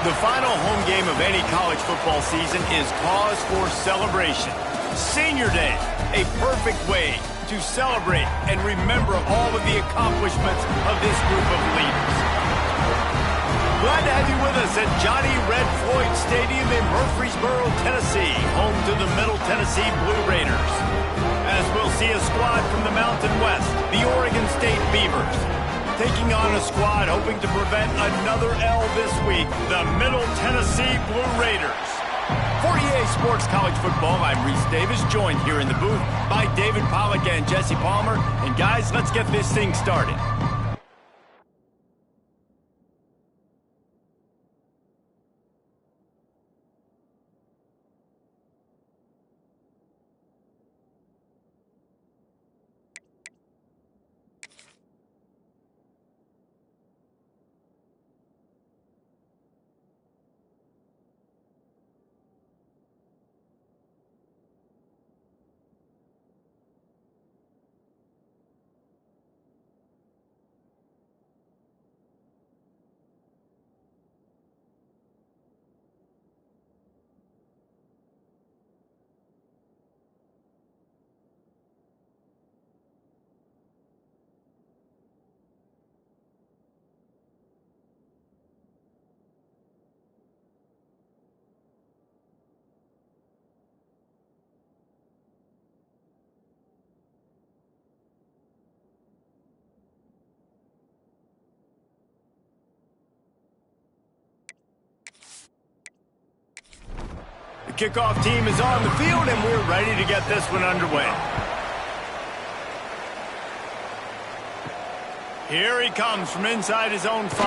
The final home game of any college football season is cause for celebration. Senior Day, a perfect way to celebrate and remember all of the accomplishments of this group of leaders. Glad to have you with us at Johnny Red Floyd Stadium in Murfreesboro, Tennessee, home to the Middle Tennessee Blue Raiders. As we'll see a squad from the Mountain West, the Oregon State Beavers, taking on a squad hoping to prevent another L this week, the Middle Tennessee Blue Raiders. For EA Sports College Football, I'm Reese Davis, joined here in the booth by David Pollack and Jesse Palmer. And guys, let's get this thing started. The kickoff team is on the field, and we're ready to get this one underway. Here he comes from inside his own 5.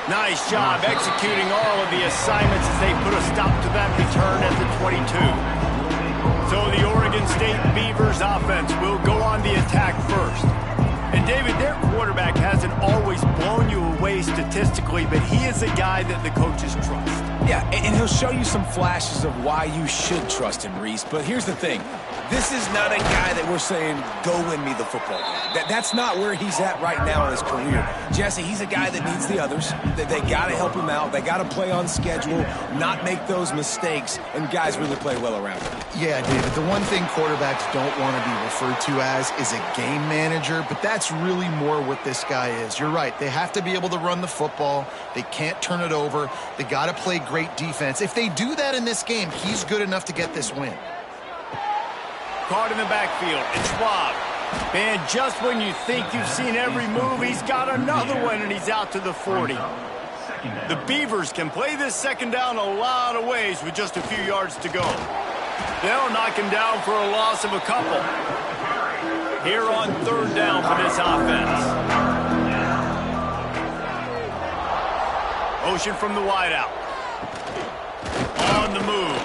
Nice job executing all of the assignments as they put a stop to that return at the 22. So the Oregon State Beavers offense will go on the attack first. And David, their quarterback hasn't always blown you away statistically, but he is a guy that the coaches trust. Yeah, and he'll show you some flashes of why you should trust him, Reese. But here's the thing. This is not a guy that we're saying, go win me the football game. That's not where he's at right now in his career. Jesse, he's a guy that needs the others. They got to help him out. They got to play on schedule, not make those mistakes, and guys really play well around him. Yeah, David, the one thing quarterbacks don't want to be referred to as is a game manager, but that's really more what this guy is. You're right. They have to be able to run the football. They can't turn it over. They got to play great defense. If they do that in this game, he's good enough to get this win. Caught in the backfield, and Schwab. Man, just when you think you've seen every move, he's got another one, and he's out to the 40. The Beavers can play this second down a lot of ways with just a few yards to go. They'll knock him down for a loss of a couple. Here on third down for this offense. Motion from the wideout. On the move.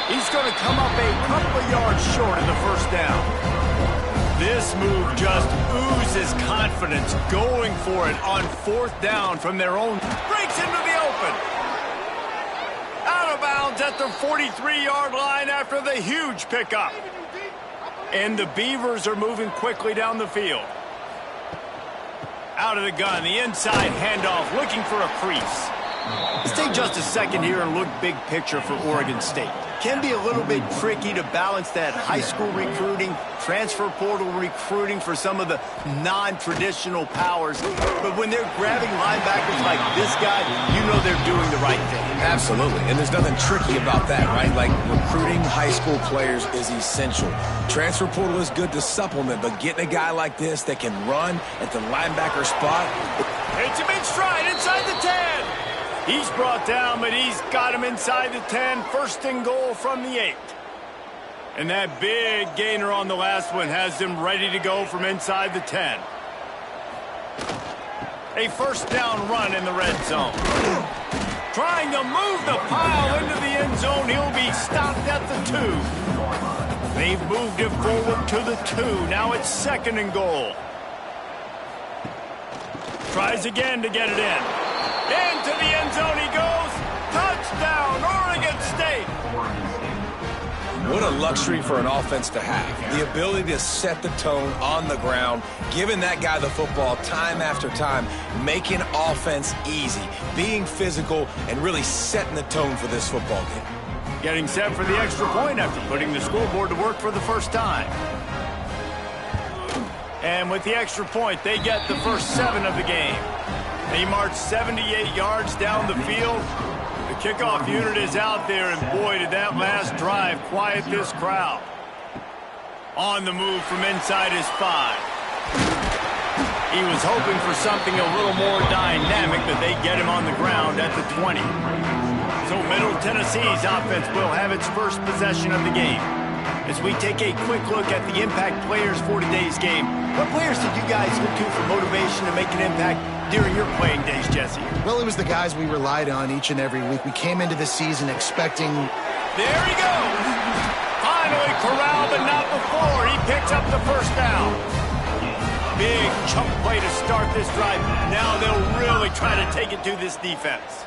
He's going to come up a couple of yards short of the first down. This move just oozes confidence, going for it on fourth down from their own. Breaks into the open. Out of bounds at the 43-yard line after the huge pickup. And the Beavers are moving quickly down the field. Out of the gun, the inside handoff, looking for a crease. Let's take just a second here and look big picture for Oregon State. Can be a little bit tricky to balance that high school recruiting, transfer portal recruiting for some of the non-traditional powers. But when they're grabbing linebackers like this guy, you know they're doing the right thing. Absolutely, and there's nothing tricky about that, right? Like, recruiting high school players is essential. Transfer portal is good to supplement, but getting a guy like this that can run at the linebacker spot. Hits him in stride inside the 10. He's brought down, but he's got him inside the 10. First and goal from the 8. And that big gainer on the last one has him ready to go from inside the 10. A first down run in the red zone. Trying to move the pile into the end zone. He'll be stopped at the 2. They've moved it forward to the 2. Now it's second and goal. Tries again to get it in. Into the end zone he goes. Touchdown, Oregon State. What a luxury for an offense to have. The ability to set the tone on the ground, giving that guy the football time after time, making offense easy, being physical, and really setting the tone for this football game. Getting set for the extra point after putting the scoreboard to work for the first time. And with the extra point, they get the first 7 of the game. They march 78 yards down the field. The kickoff unit is out there, and boy, did that last drive quiet this crowd. On the move from inside his 5. He was hoping for something a little more dynamic, but they get him on the ground at the 20. So Middle Tennessee's offense will have its first possession of the game. As we take a quick look at the impact players for today's game, what players did you guys look to for motivation to make an impact during your playing days, Jesse? Well, it was the guys we relied on each and every week. We came into the season expecting... There he goes! Finally corralled, but not before. He picks up the first down. Big chunk play to start this drive. Now they'll really try to take it to this defense.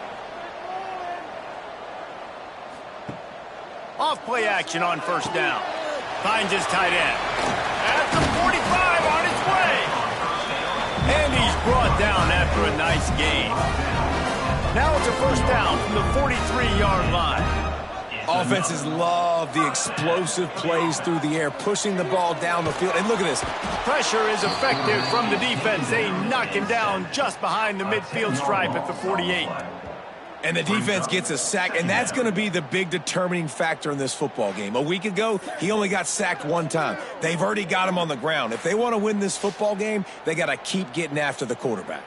Off play action on first down. Finds his tight end. At the 45 on his way. And he's brought down after a nice gain. Now it's a first down from the 43-yard line. Offenses love the explosive plays through the air, pushing the ball down the field. And look at this. Pressure is effective from the defense. They knock him down just behind the midfield stripe at the 48. And the defense gets a sack, and that's going to be the big determining factor in this football game. A week ago, he only got sacked 1 time. They've already got him on the ground. If they want to win this football game, they got to keep getting after the quarterback.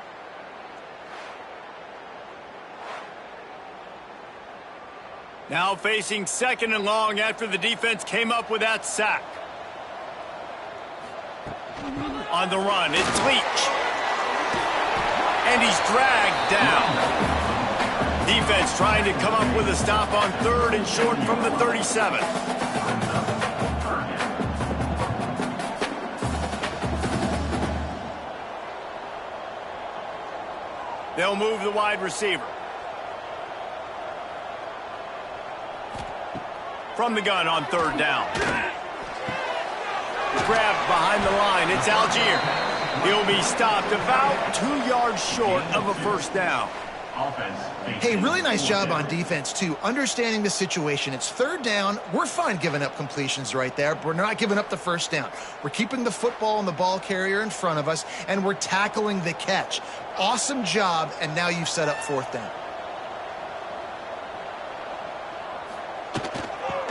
Now facing 2nd and long after the defense came up with that sack. On the run, it's Leach. And he's dragged down. Defense trying to come up with a stop on 3rd and short from the 37. They'll move the wide receiver. From the gun on 3rd down. Grabbed behind the line. It's Algier. He'll be stopped about 2 yards short of a first down. Hey, really nice job on defense, too. Understanding the situation. It's 3rd down. We're fine giving up completions right there, but we're not giving up the first down. We're keeping the football and the ball carrier in front of us, and we're tackling the catch. Awesome job, and now you've set up 4th down.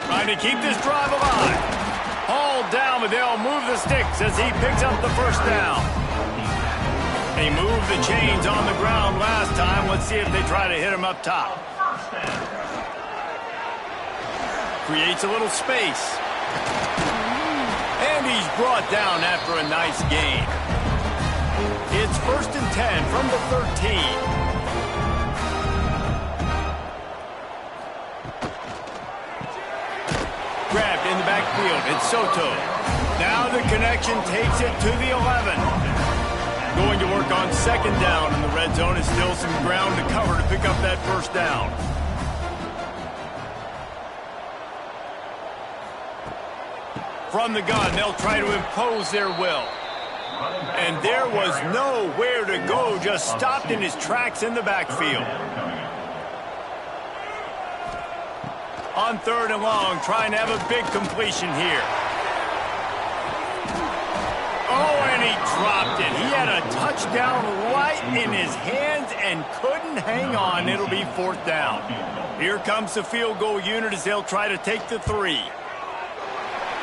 Trying to keep this drive alive. Hauled down, but they'll move the sticks as he picks up the first down. They moved the chains on the ground last time. Let's see if they try to hit him up top. Creates a little space. And he's brought down after a nice gain. It's 1st and 10 from the 13. Grabbed in the backfield. It's Soto. Now the connection takes it to the 11. Going to work on 2nd down in the red zone. Is still some ground to cover to pick up that first down. From the gun, they'll try to impose their will. And there was nowhere to go, just stopped in his tracks in the backfield. On 3rd and long, trying to have a big completion here. Oh, and he dropped it. He had a touchdown right in his hands and couldn't hang on. It'll be 4th down. Here comes the field goal unit as they'll try to take the 3.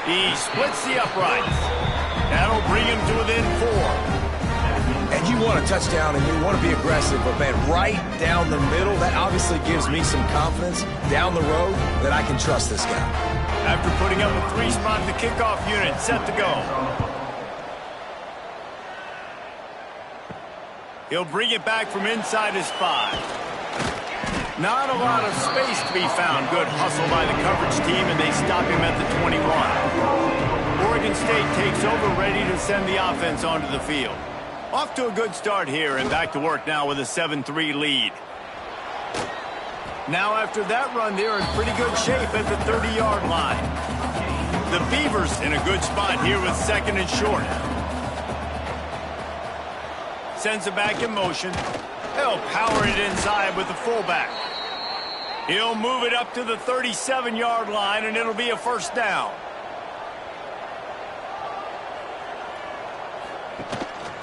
He splits the uprights. That'll bring him to within 4. And you want a touchdown and you want to be aggressive, but man, right down the middle, that obviously gives me some confidence down the road that I can trust this guy. After putting up a 3 spot, the kickoff unit set to go. He'll bring it back from inside his 5. Not a lot of space to be found. Good hustle by the coverage team, and they stop him at the 21. Oregon State takes over, ready to send the offense onto the field. Off to a good start here, and back to work now with a 7-3 lead. Now after that run, they're in pretty good shape at the 30-yard line. The Beavers in a good spot here with second and short. Sends it back in motion. They'll power it inside with the fullback. He'll move it up to the 37-yard line, and it'll be a first down.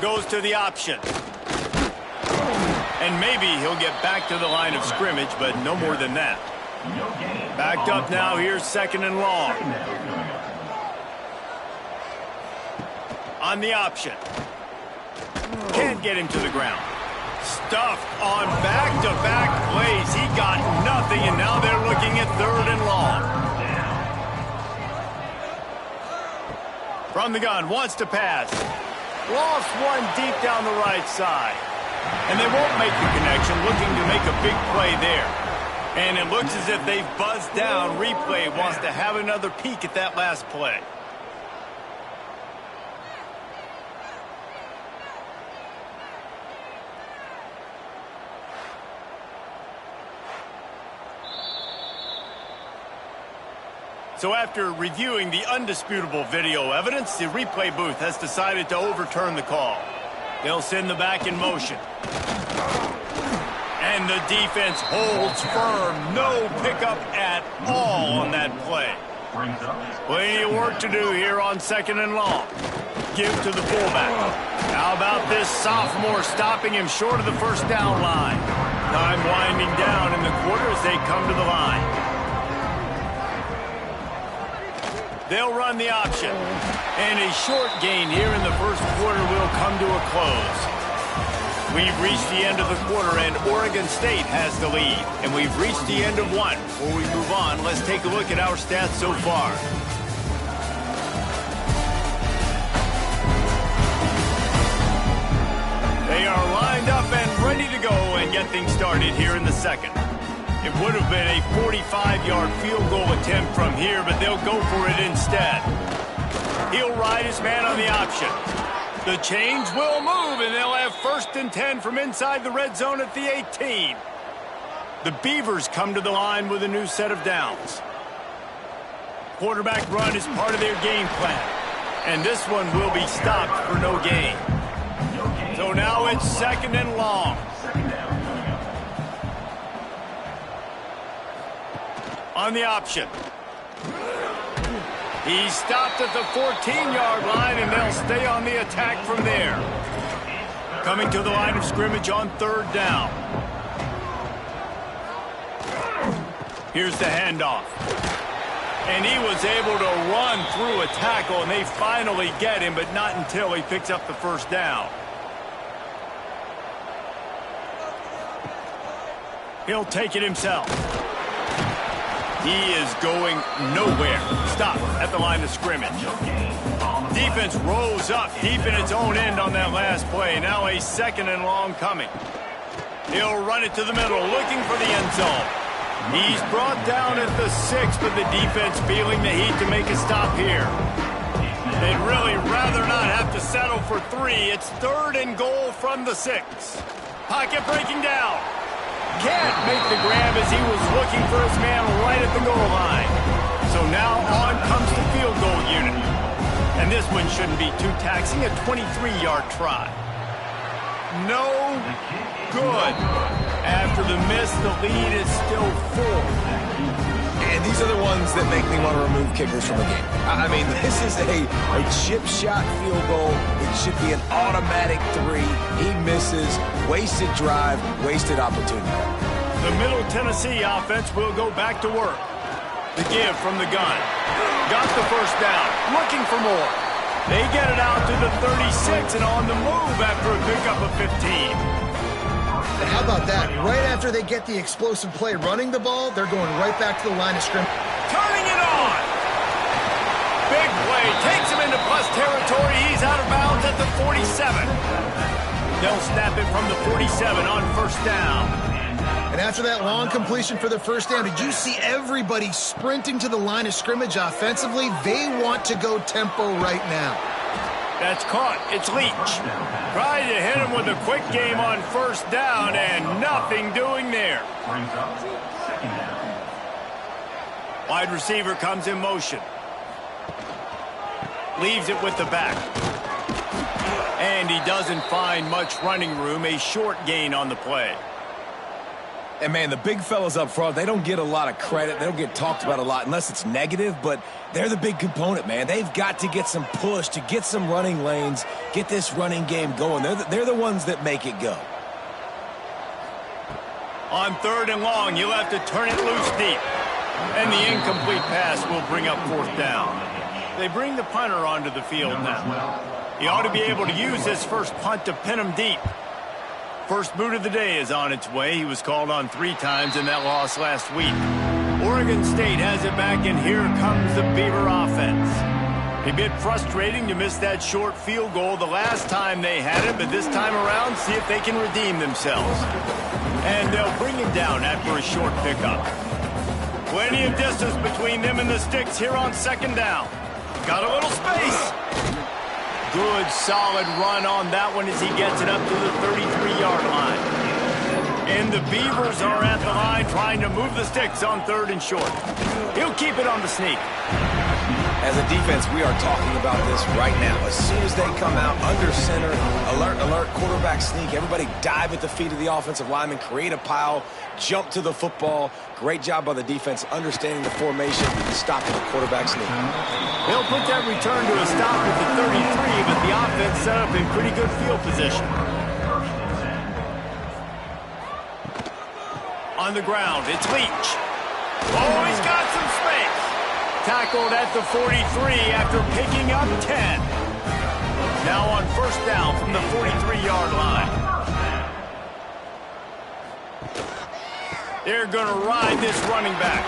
Goes to the option. And maybe he'll get back to the line of scrimmage, but no more than that. Backed up now, here's second and long. On the option. Can't get him to the ground. Stuffed on back-to-back plays. He got nothing, and now they're looking at third and long. From the gun, wants to pass. Lost one deep down the right side. And they won't make the connection, looking to make a big play there. And it looks as if they've buzzed down. Replay wants to have another peek at that last play. So after reviewing the undisputable video evidence, the replay booth has decided to overturn the call. They'll send the back in motion. And the defense holds firm. No pickup at all on that play. Plenty of work to do here on second and long. Give to the fullback. How about this sophomore stopping him short of the first down line? Time winding down in the quarter as they come to the line. They'll run the option. And a short gain here in the first quarter will come to a close. We've reached the end of the quarter, and Oregon State has the lead. And we've reached the end of one. Before we move on, let's take a look at our stats so far. They are lined up and ready to go and get things started here in the second. It would have been a 45-yard field goal attempt from here, but they'll go for it instead. He'll ride his man on the option. The chains will move, and they'll have first and 10 from inside the red zone at the 18. The Beavers come to the line with a new set of downs. Quarterback run is part of their game plan, and this one will be stopped for no gain. So now it's second and long. On the option. He's stopped at the 14-yard line, and they'll stay on the attack from there. Coming to the line of scrimmage on third down. Here's the handoff. And he was able to run through a tackle, and they finally get him, but not until he picks up the first down. He'll take it himself. He is going nowhere. Stop at the line of scrimmage. Defense rose up deep in its own end on that last play. Now a second and long coming. He'll run it to the middle, looking for the end zone. He's brought down at the 6, but the defense feeling the heat to make a stop here. They'd really rather not have to settle for 3. It's third and goal from the 6. Pocket breaking down. Can't make the grab as he was looking for his man right at the goal line. So now on comes the field goal unit. And this one shouldn't be too taxing, a 23-yard try. No good. After the miss, the lead is still 4. And these are the ones that make me want to remove kickers from the game. I mean, this is a chip shot field goal. It should be an automatic 3. He misses. Wasted drive, wasted opportunity. The Middle Tennessee offense will go back to work. The give from the gun. Got the first down. Looking for more. They get it out to the 36 and on the move after a pickup of 15. And how about that? Right after they get the explosive play running the ball, they're going right back to the line of scrimmage. Turning it on! Big play. Takes him into plus territory. He's out of bounds at the 47. They'll snap it from the 47 on first down. And after that long completion for the first down, did you see everybody sprinting to the line of scrimmage offensively? They want to go tempo right now. That's caught. It's Leach. Tried to hit him with a quick game on first down, and nothing doing there. Wide receiver comes in motion. Leaves it with the back. And he doesn't find much running room. A short gain on the play. And, man, the big fellas up front, they don't get a lot of credit. They don't get talked about a lot unless it's negative, but they're the big component, man. They've got to get some push, to get some running lanes, get this running game going. They're the ones that make it go. On 3rd and long, you'll have to turn it loose deep. And the incomplete pass will bring up 4th down. They bring the punter onto the field now. He ought to be able to use this first punt to pin him deep. First boot of the day is on its way. He was called on 3 times in that loss last week. Oregon State has it back, and here comes the Beaver offense. A bit frustrating to miss that short field goal the last time they had it, but this time around, see if they can redeem themselves. And they'll bring it down after a short pickup. Plenty of distance between them and the sticks here on 2nd down. Got a little space. Good, solid run on that one as he gets it up to the 33-yard line. And the Beavers are at the line trying to move the sticks on 3rd and short. He'll keep it on the sneak. As a defense, we are talking about this right now. As soon as they come out under center, alert, alert, quarterback sneak, everybody dive at the feet of the offensive lineman, create a pile, jump to the football. Great job by the defense understanding the formation and stopping the quarterback sneak. They'll put that return to a stop at the 33, but the offense set up in pretty good field position. On the ground, it's Leach. Oh, he's got some space. Tackled at the 43 after picking up 10. Now on 1st down from the 43-yard line. They're going to ride this running back.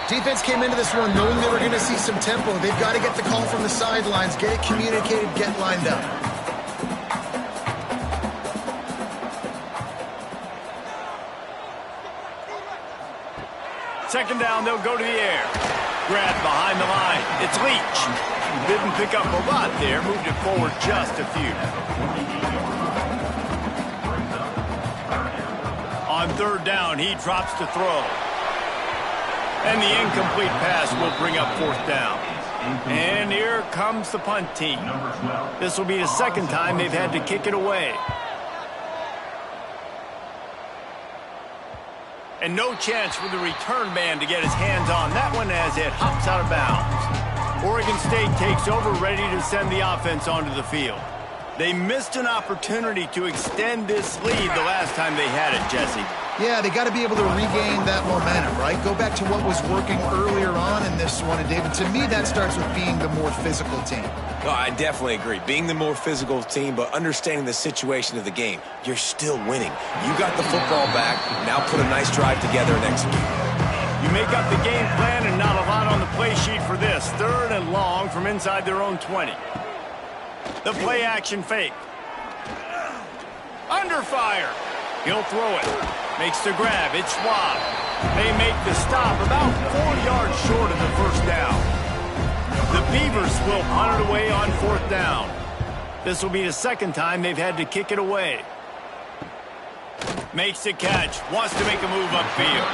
Defense came into this one knowing they were going to see some tempo. They've got to get the call from the sidelines, get it communicated, get lined up. Second down, they'll go to the air. Grab behind the line. It's Leach. Didn't pick up a lot there. Moved it forward just a few. On 3rd down, he drops to throw. And the incomplete pass will bring up 4th down. And here comes the punt team. This will be the 2nd time they've had to kick it away. And no chance for the return man to get his hands on that one as it hops out of bounds. Oregon State takes over, ready to send the offense onto the field. They missed an opportunity to extend this lead the last time they had it, Jesse. Yeah, they got to be able to regain that momentum, right? Go back to what was working earlier on in this one. And, David, to me, that starts with being the more physical team. No, I definitely agree. Being the more physical team, but understanding the situation of the game. You're still winning. You got the football back. Now put a nice drive together and execute. You make up the game plan and not a lot on the play sheet for this. 3rd and long from inside their own 20. The play action fake. Under fire. He'll throw it. Makes the grab. It's Schwab. They make the stop about 4 yards short of the 1st down. The Beavers will punt it away on 4th down. This will be the 2nd time they've had to kick it away. Makes the catch. Wants to make a move upfield.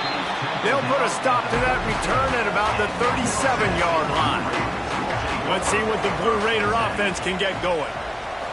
They'll put a stop to that return at about the 37-yard line. Let's see what the Blue Raider offense can get going.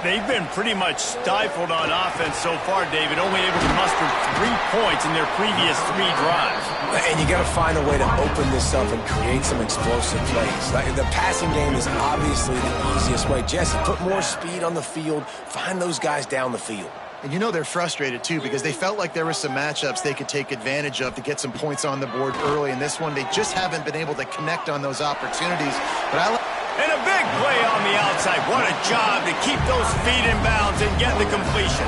They've been pretty much stifled on offense so far, David, only able to muster 3 points in their previous 3 drives. And you got to find a way to open this up and create some explosive plays. The passing game is obviously the easiest way. Jesse, put more speed on the field. Find those guys down the field. And you know they're frustrated, too, because they felt like there were some matchups they could take advantage of to get some points on the board early. In this one, they just haven't been able to connect on those opportunities. But And a big play on the outside. What a job to keep those feet in bounds and get the completion.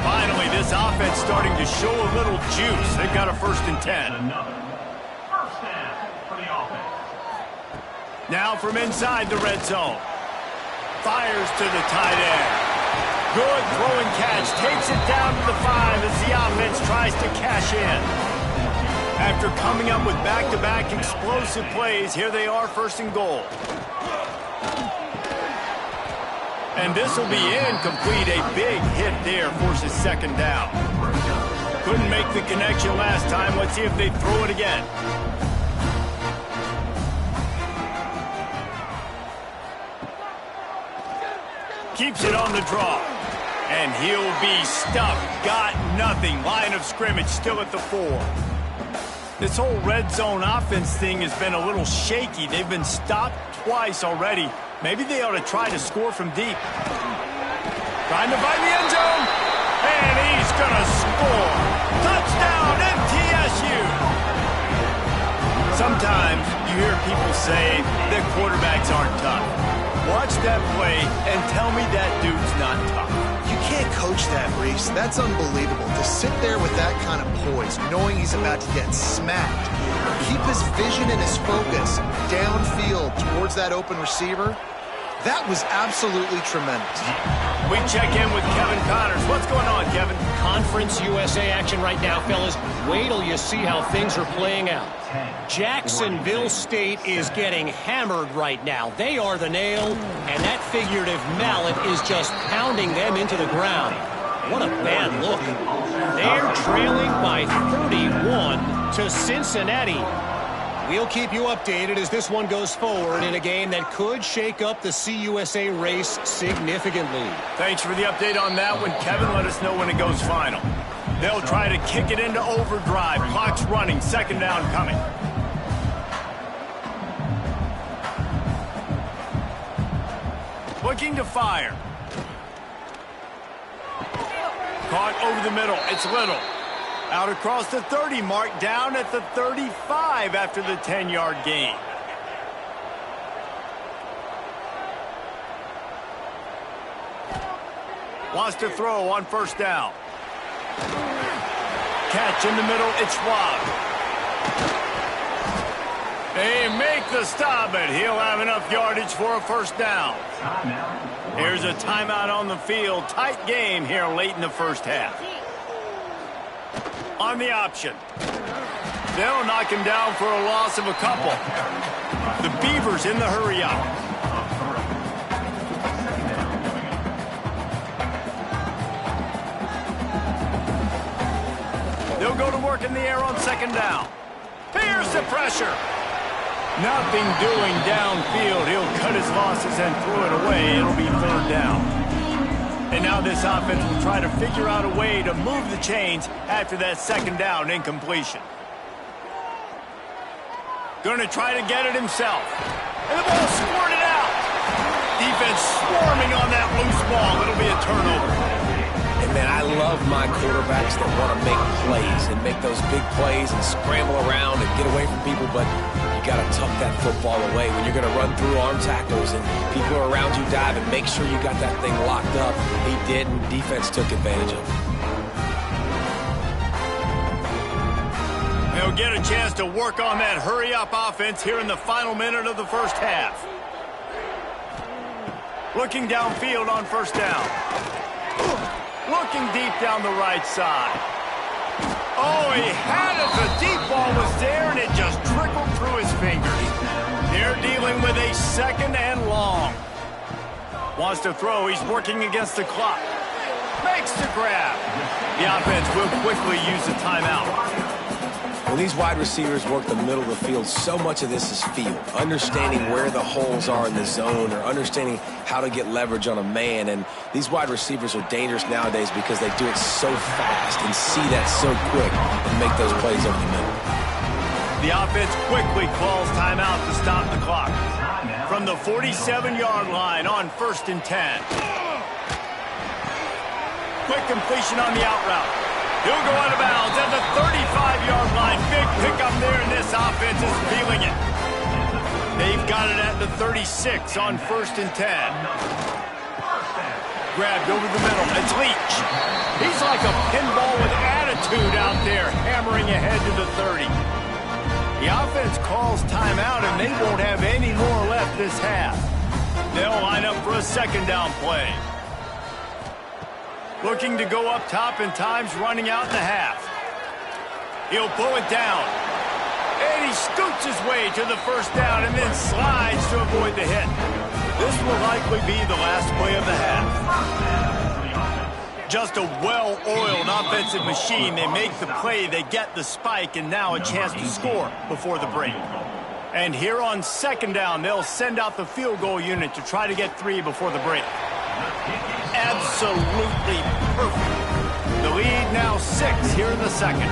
Finally, this offense starting to show a little juice. They've got a 1st and 10. Now from inside the red zone. Fires to the tight end. Good throwing catch. Takes it down to the 5 as the offense tries to cash in. After coming up with back-to-back explosive plays, here they are 1st and goal. And this will be incomplete. A big hit there forces 2nd down. Couldn't make the connection last time. Let's see if they throw it again. Keeps it on the draw. And he'll be stuffed. Got nothing. Line of scrimmage still at the 4. This whole red zone offense thing has been a little shaky. They've been stopped twice already. Maybe they ought to try to score from deep. Trying to find the end zone. And he's going to score. Touchdown, MTSU. Sometimes you hear people say that quarterbacks aren't tough. Watch that play and tell me that dude's not tough. You can't coach that, Reese. That's unbelievable. To sit there with that kind of poise, knowing he's about to get smacked, keep his vision and his focus downfield towards that open receiver, that was absolutely tremendous. We check in with Kevin Connors. What's going on, Kevin? Conference USA action right now, fellas. Wait till you see how things are playing out. Jacksonville State is getting hammered right now. They are the nail, and that figurative mallet is just pounding them into the ground. What a bad look. They're trailing by 31 to Cincinnati. We'll keep you updated as this one goes forward in a game that could shake up the CUSA race significantly. Thanks for the update on that one, Kevin. Let us know when it goes final. They'll try to kick it into overdrive. Clock's running. Second down coming. Looking to fire. Caught over the middle. It's Little. Out across the 30 mark, down at the 35 after the 10-yard gain. Wants to throw on first down. Catch in the middle, it's Schwab. They make the stop, but he'll have enough yardage for a first down. Here's a timeout on the field. Tight game here late in the first half. On the option. They'll knock him down for a loss of a couple. The Beavers in the hurry-up. They'll go to work in the air on second down. Here's the pressure. Nothing doing downfield. He'll cut his losses and throw it away. It'll be third down. And now this offense will try to figure out a way to move the chains after that second down incompletion. Going to try to get it himself. And the ball squirted out. Defense swarming on that loose ball. It'll be a turnover. And, man, I love my quarterbacks that want to make plays and make those big plays and scramble around and get away from people, but you got to tuck that football away. When you're going to run through arm tackles and people are around you diving, make sure you got that thing locked up. He did, and defense took advantage of it. They'll get a chance to work on that hurry-up offense here in the final minute of the first half. Looking downfield on first down. Looking deep down the right side. Oh, he had it. The deep ball was there, and it just trickled through his fingers. They're dealing with a second and long. Wants to throw. He's working against the clock. Makes the grab. The offense will quickly use the timeout. When these wide receivers work the middle of the field, so much of this is feel. Understanding where the holes are in the zone or understanding how to get leverage on a man. And these wide receivers are dangerous nowadays because they do it so fast and see that so quick and make those plays over the middle. The offense quickly calls timeout to stop the clock. From the 47-yard line on 1st and 10. Quick completion on the out route. He'll go out of bounds at the 35-yard line. Big pickup there, and this offense is feeling it. They've got it at the 36 on 1st and 10. Grabbed over the middle. It's Leach. He's like a pinball with attitude out there, hammering ahead to the 30. The offense calls timeout, and they won't have any more left this half. They'll line up for a second down play. Looking to go up top, and time's running out in the half. He'll pull it down. And he scoots his way to the first down and then slides to avoid the hit. This will likely be the last play of the half. Just a well-oiled offensive machine. They make the play, they get the spike, and now a chance to score before the break. And here on second down, they'll send out the field goal unit to try to get 3 before the break. Absolutely perfect. The lead now 6 here in the second.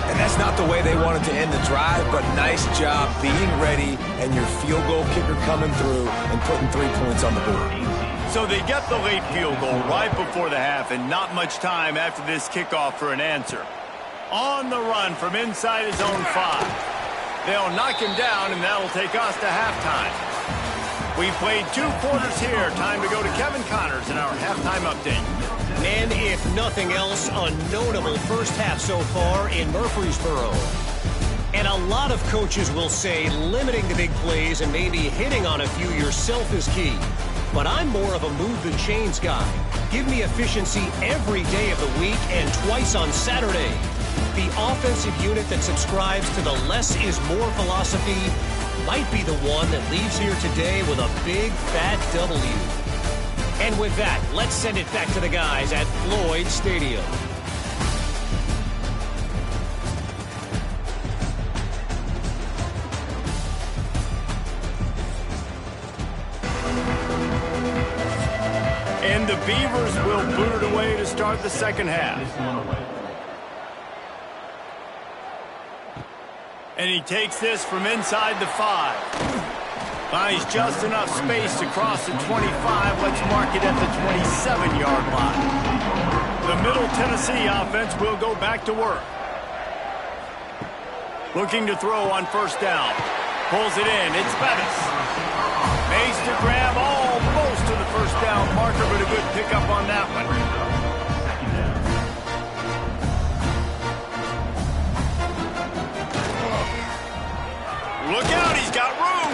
And that's not the way they wanted to end the drive, but nice job being ready and your field goal kicker coming through and putting 3 points on the board. So they get the late field goal right before the half and not much time after this kickoff for an answer. On the run from inside his own 5. They'll knock him down, and that'll take us to halftime. We played 2 quarters here. Time to go to Kevin Connors in our halftime update. And if nothing else, a notable first half so far in Murfreesboro. And a lot of coaches will say limiting the big plays and maybe hitting on a few yourself is key. But I'm more of a move the chains guy. Give me efficiency every day of the week and twice on Saturday. The offensive unit that subscribes to the less is more philosophy might be the one that leaves here today with a big fat W. And with that, let's send it back to the guys at Floyd Stadium. And the Beavers will boot it away to start the second half. And he takes this from inside the 5. Finds just enough space to cross the 25. Let's mark it at the 27-yard line. The Middle Tennessee offense will go back to work. Looking to throw on first down. Pulls it in. It's Bettis. Makes the grab almost to the first down marker, but a good pickup on that one. Look out, he's got room.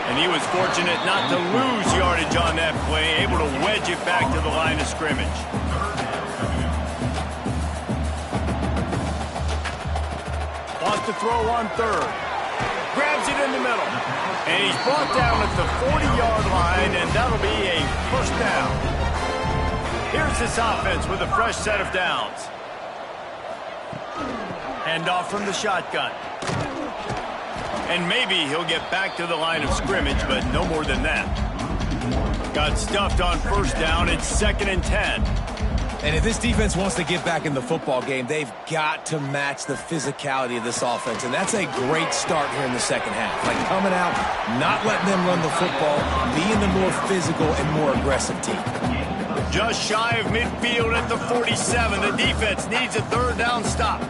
And he was fortunate not to lose yardage on that play, able to wedge it back to the line of scrimmage. Wants to throw on third. Grabs it in the middle. And he's brought down at the 40-yard line, and that'll be a first down. Here's this offense with a fresh set of downs. Hand off from the shotgun. And maybe he'll get back to the line of scrimmage, but no more than that. Got stuffed on first down. It's 2nd and 10. And if this defense wants to get back in the football game, they've got to match the physicality of this offense. And that's a great start here in the second half. Like coming out, not letting them run the football, being the more physical and more aggressive team. Just shy of midfield at the 47. The defense needs a third down stop.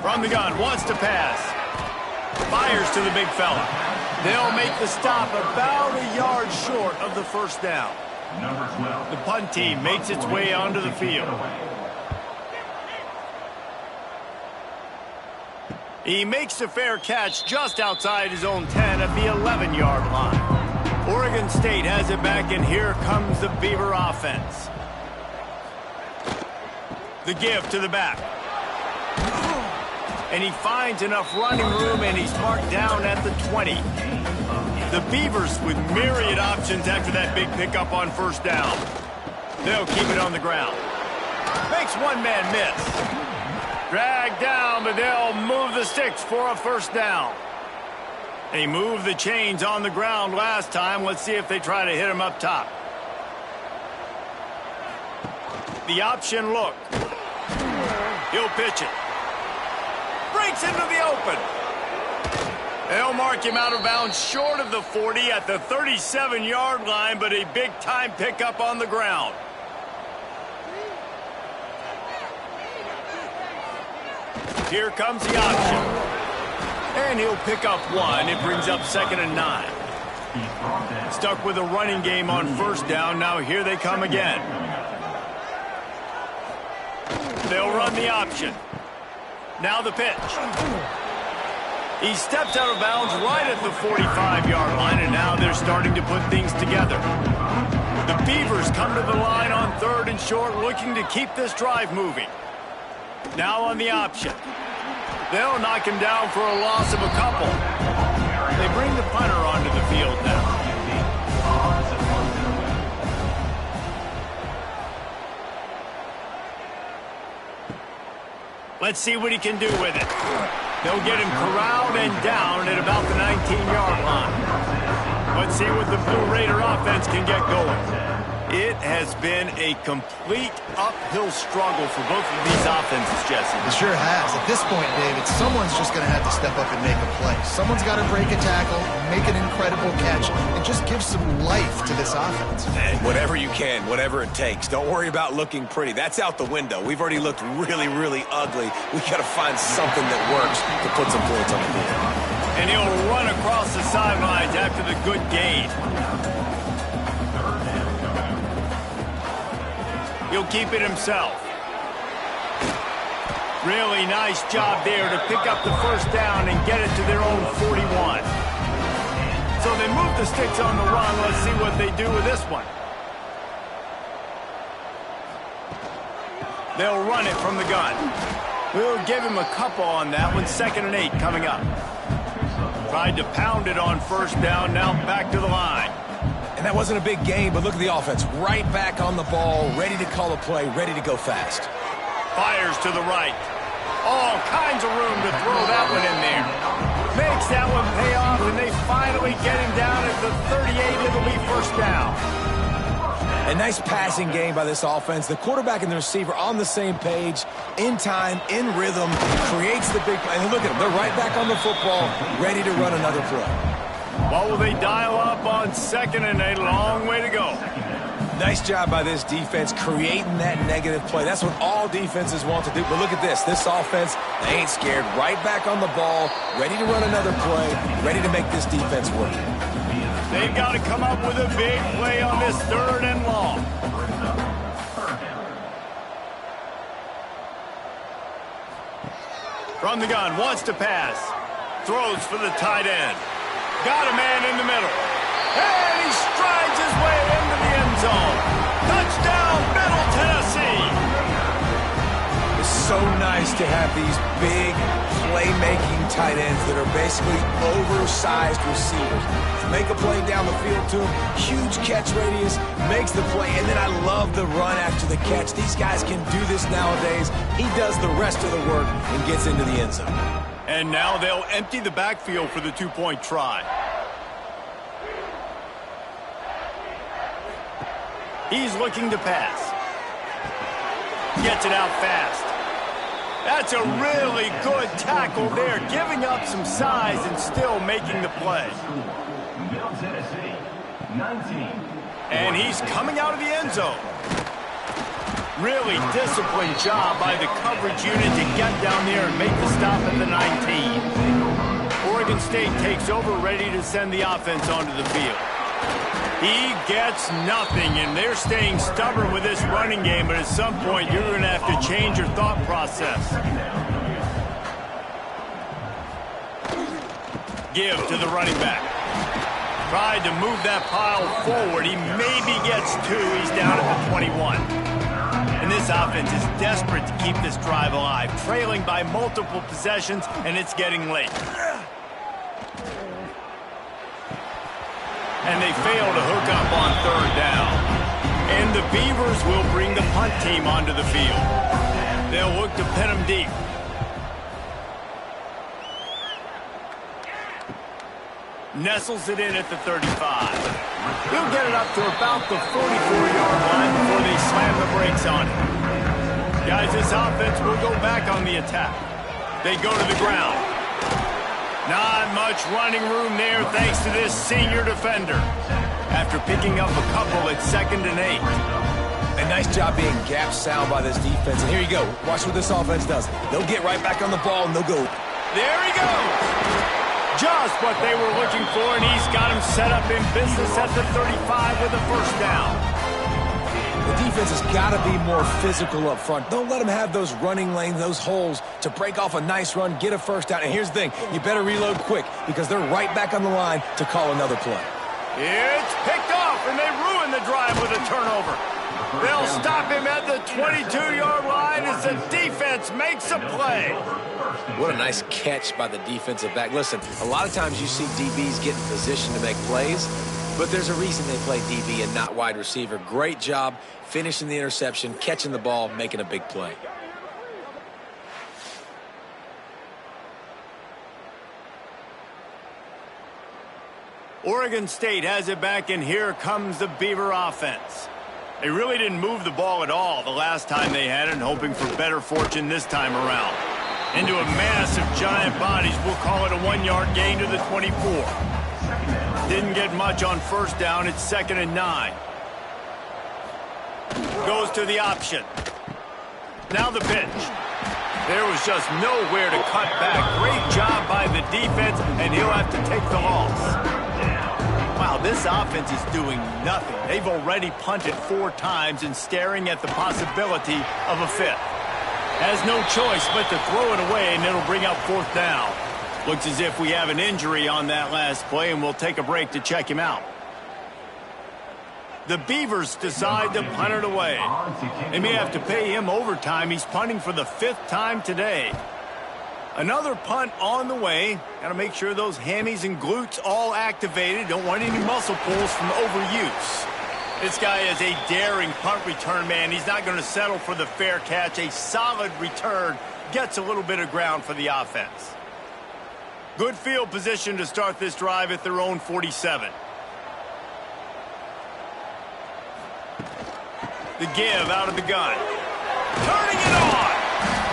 From the gun, wants to pass. Fires to the big fella. They'll make the stop about a yard short of the first down. The punt team makes its way onto the field. He makes a fair catch just outside his own 10 at the 11-yard line. Oregon State has it back, and here comes the Beaver offense. The give to the back. And he finds enough running room, and he's marked down at the 20. The Beavers with myriad options after that big pickup on first down. They'll keep it on the ground. Makes one man miss. Dragged down, but they'll move the sticks for a first down. They moved the chains on the ground last time. Let's see if they try to hit him up top. The option look. He'll pitch it. Breaks into the open. They'll mark him out of bounds short of the 40 at the 37-yard line, but a big-time pickup on the ground. Here comes the option. And he'll pick up one. It brings up 2nd and 9. Stuck with a running game on first down. Now here they come again. They'll run the option. Now the pitch. He stepped out of bounds right at the 45-yard line, and now they're starting to put things together. The Beavers come to the line on 3rd and short, looking to keep this drive moving. Now on the option. They'll knock him down for a loss of a couple. They bring the punter onto the field now. Let's see what he can do with it. They'll get him corralled and down at about the 19-yard line. Let's see what the Blue Raider offense can get going. It has been a complete uphill struggle for both of these offenses, Jesse. It sure has. At this point, David, someone's just going to have to step up and make a play. Someone's got to break a tackle, make an incredible catch, and just give some life to this offense. And whatever you can, whatever it takes. Don't worry about looking pretty. That's out the window. We've already looked really, really ugly. We got to find something that works to put some points on the board. And he'll run across the sidelines after the good gain. He'll keep it himself. Really nice job there to pick up the first down and get it to their own 41. So they move the sticks on the run. Let's see what they do with this one. They'll run it from the gun. We'll give him a couple on that one. 2nd and 8 coming up. Tried to pound it on first down. Now back to the line. And that wasn't a big gain, but look at the offense. Right back on the ball, ready to call a play, ready to go fast. Fires to the right. All kinds of room to throw that one in there. Makes that one pay off, and they finally get him down at the 38. It'll be first down. A nice passing game by this offense. The quarterback and the receiver on the same page, in time, in rhythm, creates the big play. And look at them. They're right back on the football, ready to run another play. What will they dial up on 2nd and 8? Long way to go. Nice job by this defense creating that negative play. That's what all defenses want to do. But look at this. This offense, they ain't scared. Right back on the ball, ready to run another play, ready to make this defense work. They've got to come up with a big play on this 3rd and long. From the gun, wants to pass. Throws for the tight end. Got a man in the middle. And he strides his way into the end zone. Touchdown, Middle Tennessee. It's so nice to have these big playmaking tight ends that are basically oversized receivers. Make a play down the field to him. Huge catch radius, makes the play, and then I love the run after the catch. These guys can do this nowadays. He does the rest of the work and gets into the end zone. And now they'll empty the backfield for the 2-point try. He's looking to pass. Gets it out fast. That's a really good tackle there, giving up some size and still making the play. And he's coming out of the end zone. Really disciplined job by the coverage unit to get down there and make the stop at the 19. Oregon State takes over, ready to send the offense onto the field. He gets nothing, and they're staying stubborn with this running game, but at some point you're going to have to change your thought process. Give to the running back. Tried to move that pile forward. He maybe gets 2. He's down at the 21. And this offense is desperate to keep this drive alive, trailing by multiple possessions, and it's getting late. And they fail to hook up on 3rd down. And the Beavers will bring the punt team onto the field. They'll look to pin them deep. Nestles it in at the 35. He'll get it up to about the 44-yard line before they slam the brakes on it. Guys, this offense will go back on the attack. They go to the ground. Not much running room there thanks to this senior defender. After picking up a couple at 2nd and 8. A nice job being gap sound by this defense. And here you go. Watch what this offense does. They'll get right back on the ball, and they'll go. There he goes. Just what they were looking for, and he's got him set up in business at the 35 with a first down. The defense has got to be more physical up front. Don't let them have those running lanes, those holes to break off a nice run, get a first down. And here's the thing, you better reload quick because they're right back on the line to call another play. It's picked off, and they ruin the drive with a turnover. They'll stop him at the 22-yard line as the defense makes a play. What a nice catch by the defensive back. Listen, a lot of times you see DBs get in position to make plays, but there's a reason they play DB and not wide receiver. Great job finishing the interception, catching the ball, making a big play. Oregon State has it back, and here comes the Beaver offense. They really didn't move the ball at all the last time they had it, hoping for better fortune this time around. Into a mass of giant bodies, we'll call it a 1-yard gain to the 24. Didn't get much on first down. It's 2nd and 9. Goes to the option. Now the pitch. There was just nowhere to cut back. Great job by the defense, and he'll have to take the loss. Wow, this offense is doing nothing. They've already punted 4 times and staring at the possibility of a 5th. Has no choice but to throw it away, and it'll bring up 4th down. Looks as if we have an injury on that last play, and we'll take a break to check him out. The Beavers decide to punt it away. They may have to pay him overtime. He's punting for the 5th time today. Another punt on the way. Got to make sure those hammies and glutes all activated. Don't want any muscle pulls from overuse. This guy is a daring punt return man. He's not going to settle for the fair catch. A solid return gets a little bit of ground for the offense. Good field position to start this drive at their own 47. The give out of the gun. Turning it on.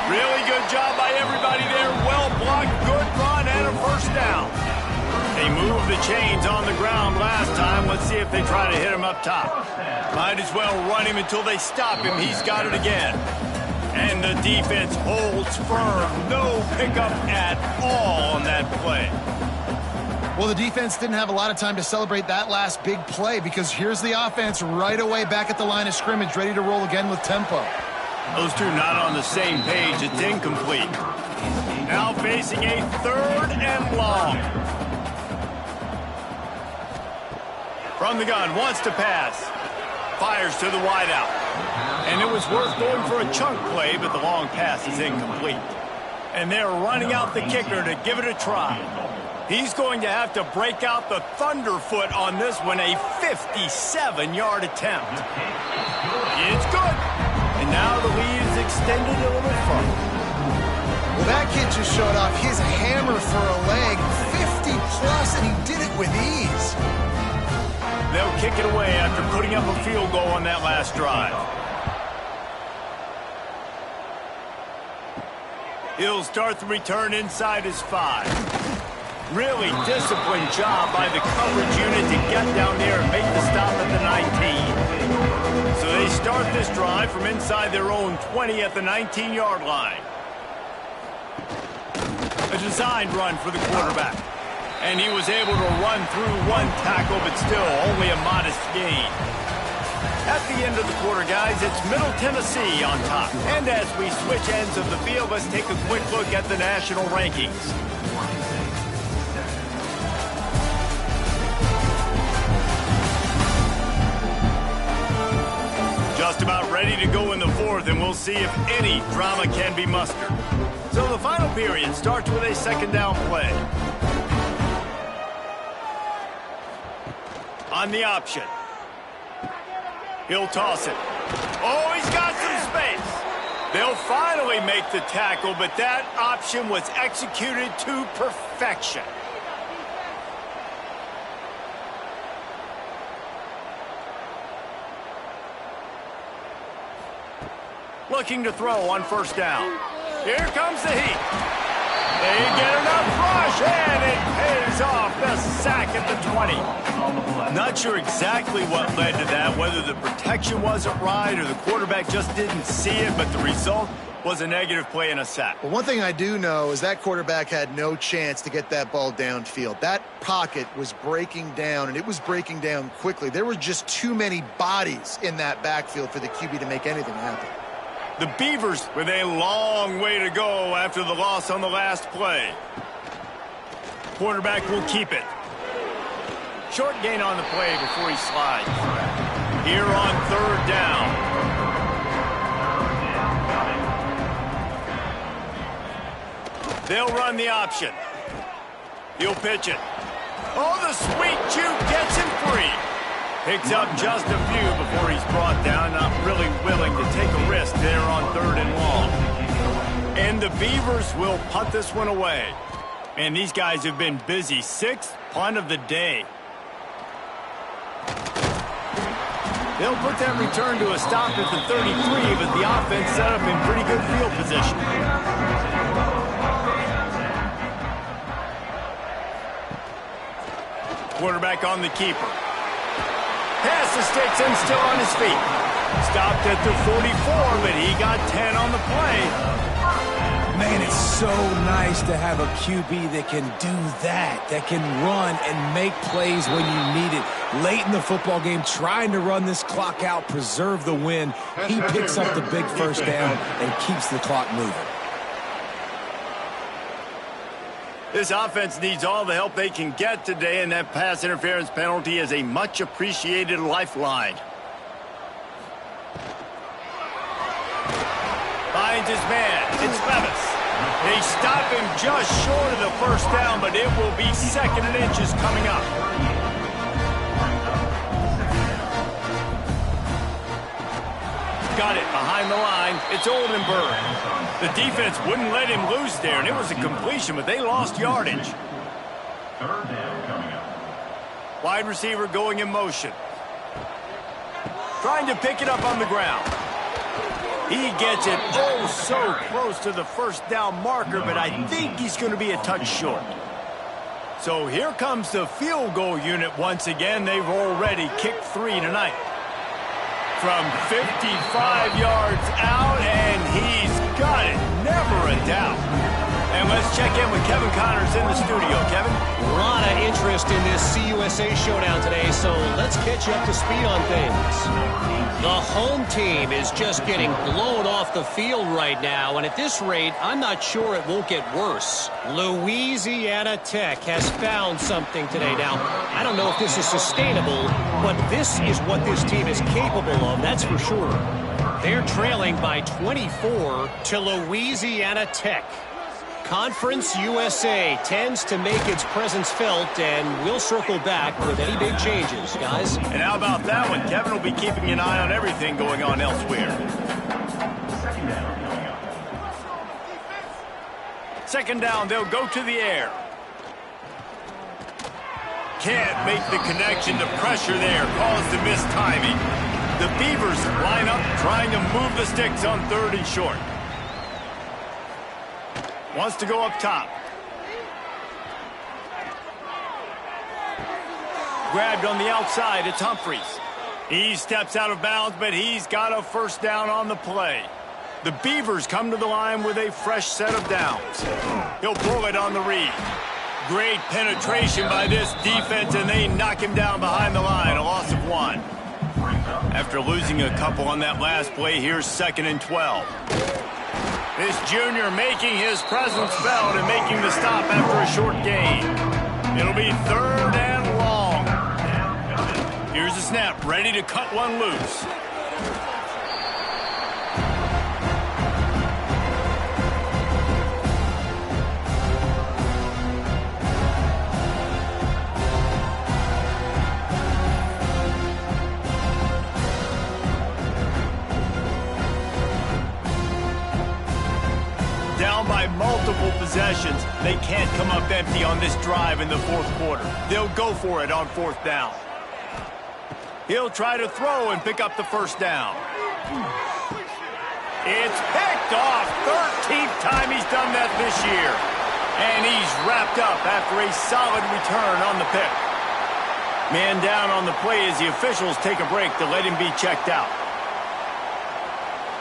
Really good job by everybody there. Well blocked, good run, and a 1st down. They moved the chains on the ground last time. Let's see if they try to hit him up top. Might as well run him until they stop him. He's got it again. And the defense holds firm. No pickup at all on that play. Well, the defense didn't have a lot of time to celebrate that last big play because here's the offense right away back at the line of scrimmage, ready to roll again with tempo. Those two not on the same page. It's incomplete. Now facing a 3rd and long. From the gun, wants to pass. Fires to the wideout. And it was worth going for a chunk play, but the long pass is incomplete. And they're running out the kicker to give it a try. He's going to have to break out the thunderfoot on this one, a 57-yard attempt. It's good. And now the lead is extended a little further. Well, that kid just showed off his hammer for a leg, 50-plus, and he did it with ease. They'll kick it away after putting up a field goal on that last drive. He'll start the return inside his 5. Really disciplined job by the coverage unit to get down there and make the stop at the 19. So they start this drive from inside their own 20 at the 19-yard line. A designed run for the quarterback. And he was able to run through 1 tackle, but still only a modest gain. At the end of the quarter, guys, it's Middle Tennessee on top. And as we switch ends of the field, let's take a quick look at the national rankings. Just about ready to go in the 4th, and we'll see if any drama can be mustered. So the final period starts with a 2nd down play. On the option. He'll toss it. Oh, he's got some space. They'll finally make the tackle, but that option was executed to perfection. Looking to throw on 1st down. Here comes the heat. They get enough rush, and it pays off. The sack at the 20. Not sure exactly what led to that, whether the protection wasn't right or the quarterback just didn't see it, but the result was a negative play and a sack. Well, one thing I do know is that quarterback had no chance to get that ball downfield. That pocket was breaking down, and it was breaking down quickly. There were just too many bodies in that backfield for the QB to make anything happen. The Beavers with a long way to go after the loss on the last play. Quarterback will keep it. Short gain on the play before he slides. Here on 3rd down. They'll run the option. He'll pitch it. Oh, the sweet juke gets him free. Picks up just a few before he's brought down. Not really willing to take a risk there on 3rd and long. And the Beavers will punt this one away. Man, these guys have been busy. 6th punt of the day. They'll put that return to a stop at the 33, but the offense set up in pretty good field position. Quarterback on the keeper. Pass the sticks and still on his feet. Stopped at the 44, but he got 10 on the play. Man, it's so nice to have a QB that can do that can run and make plays when you need it. Late in the football game, trying to run this clock out, preserve the win. He picks up the big first down and keeps the clock moving. This offense needs all the help they can get today, and that pass interference penalty is a much-appreciated lifeline. Finds his man. It's Levis. They stop him just short of the first down, but it will be 2nd and inches coming up. Got it behind the line. It's Oldenburg. The defense wouldn't let him loose there, and it was a completion, but they lost yardage. 3rd down coming up. Wide receiver going in motion. Trying to pick it up on the ground. He gets it oh so close to the first down marker, but I think he's going to be a touch short. So here comes the field goal unit once again. They've already kicked 3 tonight. From 55 yards out, and he's got it. Never a doubt. And let's check in with Kevin Connors in the studio. Kevin? A lot of interest in this CUSA showdown today, so let's catch you up to speed on things. The home team is just getting blown off the field right now, and at this rate, I'm not sure it won't get worse. Louisiana Tech has found something today. Now, I don't know if this is sustainable, but this is what this team is capable of, that's for sure. They're trailing by 24 to Louisiana Tech. Conference USA tends to make its presence felt, and we'll circle back with any big changes, guys. And how about that one? Kevin will be keeping an eye on everything going on elsewhere. 2nd down, they'll go to the air. Can't make the connection. The pressure there caused the mistiming. The Beavers line up trying to move the sticks on 3rd and short. Wants to go up top. Grabbed on the outside, it's Humphreys. He steps out of bounds, but he's got a first down on the play. The Beavers come to the line with a fresh set of downs. He'll pull it on the read. Great penetration by this defense, and they knock him down behind the line, a loss of 1. After losing a couple on that last play, here's 2nd and 12. This junior making his presence felt and making the stop after a short gain. It'll be 3rd and long. Here's the snap, ready to cut one loose. Down by multiple possessions. They can't come up empty on this drive in the 4th quarter. They'll go for it on 4th down. He'll try to throw and pick up the first down. It's picked off. 13th time he's done that this year. And he's wrapped up after a solid return on the pick. Man down on the play as the officials take a break to let him be checked out.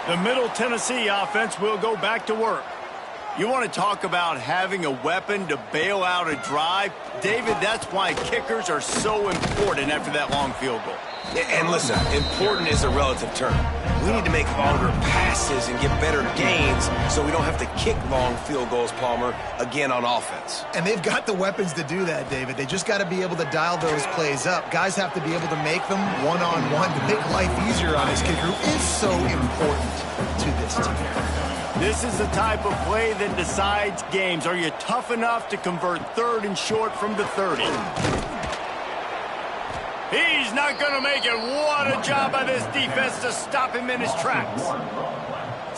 The Middle Tennessee offense will go back to work. You want to talk about having a weapon to bail out a drive? David, that's why kickers are so important after that long field goal. And listen, important is a relative term. We need to make longer passes and get better gains so we don't have to kick long field goals, Palmer, again on offense. And they've got the weapons to do that, David. They just got to be able to dial those plays up. Guys have to be able to make them one-on-one to make life easier on this kicker, who is so important to this team. This is the type of play that decides games. Are you tough enough to convert 3rd and short from the 30? He's not going to make it. What a job by this defense to stop him in his tracks.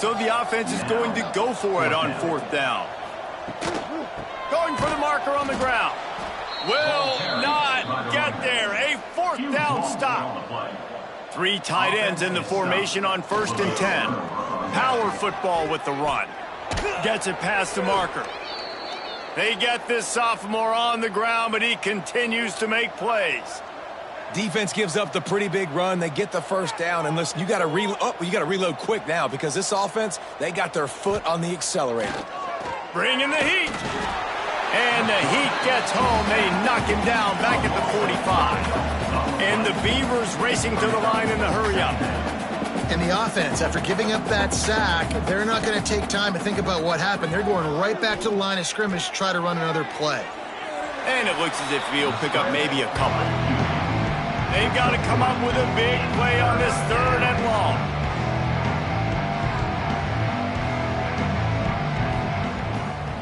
So the offense is going to go for it on 4th down. Going for the marker on the ground. Will not get there. A 4th down stop. Three tight ends in the formation on 1st and 10. Power football with the run. Gets it past the marker. They get this sophomore on the ground, but he continues to make plays. Defense gives up the pretty big run. They get the first down. And listen, you got to reload quick now because this offense, they got their foot on the accelerator. Bringing the heat. And the heat gets home. They knock him down back at the 45. And the Beavers racing to the line in the hurry-up. And the offense, after giving up that sack, they're not going to take time to think about what happened. They're going right back to the line of scrimmage to try to run another play. And it looks as if he'll pick up maybe a couple. They've got to come up with a big play on this 3rd and long.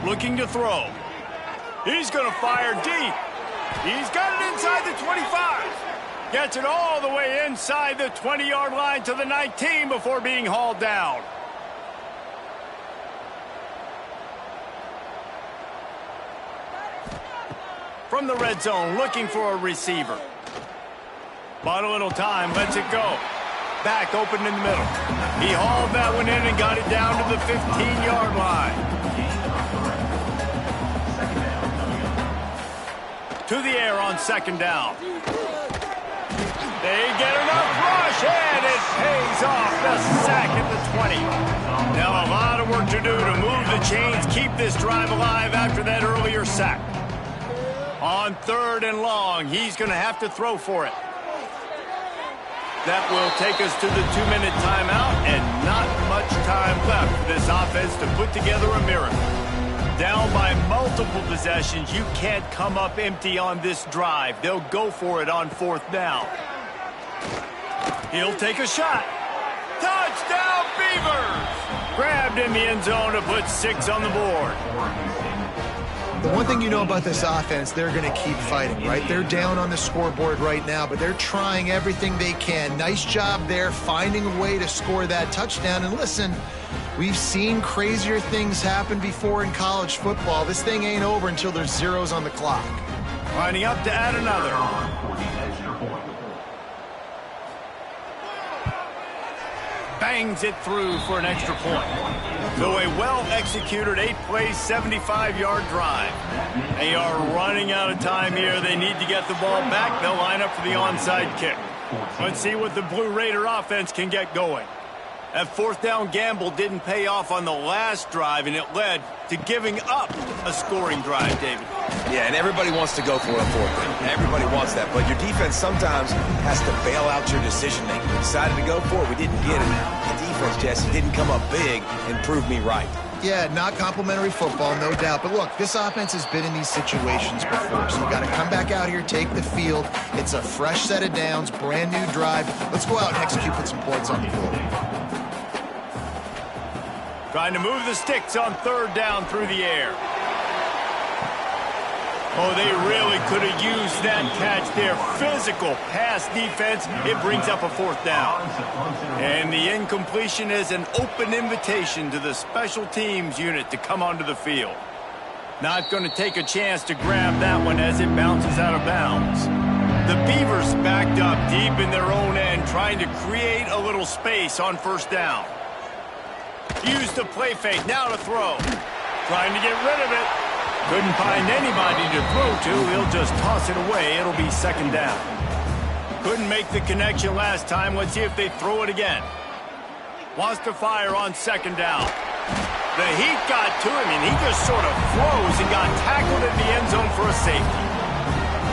Looking to throw. He's going to fire deep. He's got it inside the 25. Gets it all the way inside the 20-yard line to the 19 before being hauled down. From the red zone, looking for a receiver. Bought a little time, lets it go. Back open in the middle. He hauled that one in and got it down to the 15-yard line. To the air on 2nd down. They get enough rush, and it pays off the sack at the 20. Now a lot of work to do to move the chains, keep this drive alive after that earlier sack. On 3rd and long, he's going to have to throw for it. That will take us to the 2-minute timeout, and not much time left for this offense to put together a miracle. Down by multiple possessions, you can't come up empty on this drive. They'll go for it on 4th down. He'll take a shot. Touchdown, Beavers! Grabbed in the end zone to put 6 on the board. The one thing you know about this offense, they're going to keep fighting, right? They're down on the scoreboard right now, but they're trying everything they can. Nice job there, finding a way to score that touchdown. And listen, we've seen crazier things happen before in college football. This thing ain't over until there's zeros on the clock. Lining up to add another. Bangs it through for an extra point. So a well-executed 8-play, 75-yard drive. They are running out of time here. They need to get the ball back. They'll line up for the onside kick. Let's see what the Blue Raider offense can get going. That 4th down gamble didn't pay off on the last drive, and it led to giving up a scoring drive, David. Yeah, and everybody wants to go for a 4th down. Everybody wants that, but your defense sometimes has to bail out your decision-making. We decided to go for it. We didn't get it. The defense, Jesse, didn't come up big and prove me right. Yeah, not complimentary football, no doubt. But look, this offense has been in these situations before, so you got to come back out here, take the field. It's a fresh set of downs, brand new drive. Let's go out and execute, put some points on the board. Trying to move the sticks on 3rd down through the air. Oh, they really could have used that catch there. Physical pass defense. It brings up a 4th down. And the incompletion is an open invitation to the special teams unit to come onto the field. Not going to take a chance to grab that one as it bounces out of bounds. The Beavers backed up deep in their own end, trying to create a little space on 1st down. Use the play fake, now to throw. Trying to get rid of it. Couldn't find anybody to throw to. He'll just toss it away. It'll be 2nd down. Couldn't make the connection last time. Let's see if they throw it again. Wants to fire on 2nd down. The heat got to him, and he just sort of froze and got tackled in the end zone for a safety.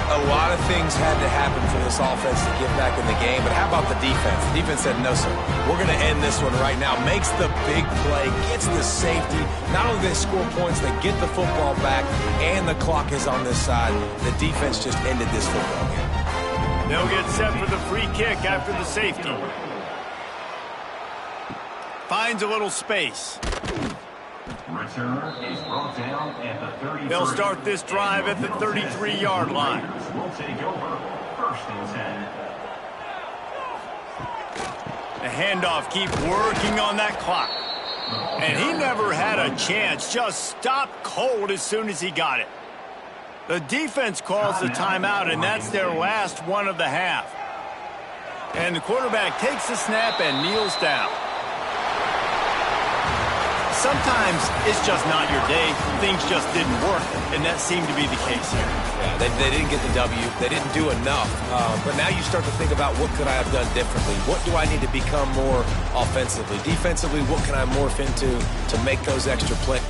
A lot of things had to happen for this offense to get back in the game, but how about the defense? The defense said, no, sir, we're going to end this one right now. Makes the big play, gets the safety. Not only do they score points, they get the football back, and the clock is on this side. The defense just ended this football game. They'll get set for the free kick after the safety. Finds a little space. Return is brought down at the 33. They'll start this drive at the 33-yard line. We'll take over 1st and 10. The handoff, keep working on that clock. And he never had a chance, just stopped cold as soon as he got it. The defense calls the timeout, and that's their last one of the half. And the quarterback takes the snap and kneels down. Sometimes it's just not your day. Things just didn't work, and that seemed to be the case here. Yeah, they didn't get the W. They didn't do enough. But now you start to think about what could I have done differently? What do I need to become more offensively? Defensively, what can I morph into to make those extra plays?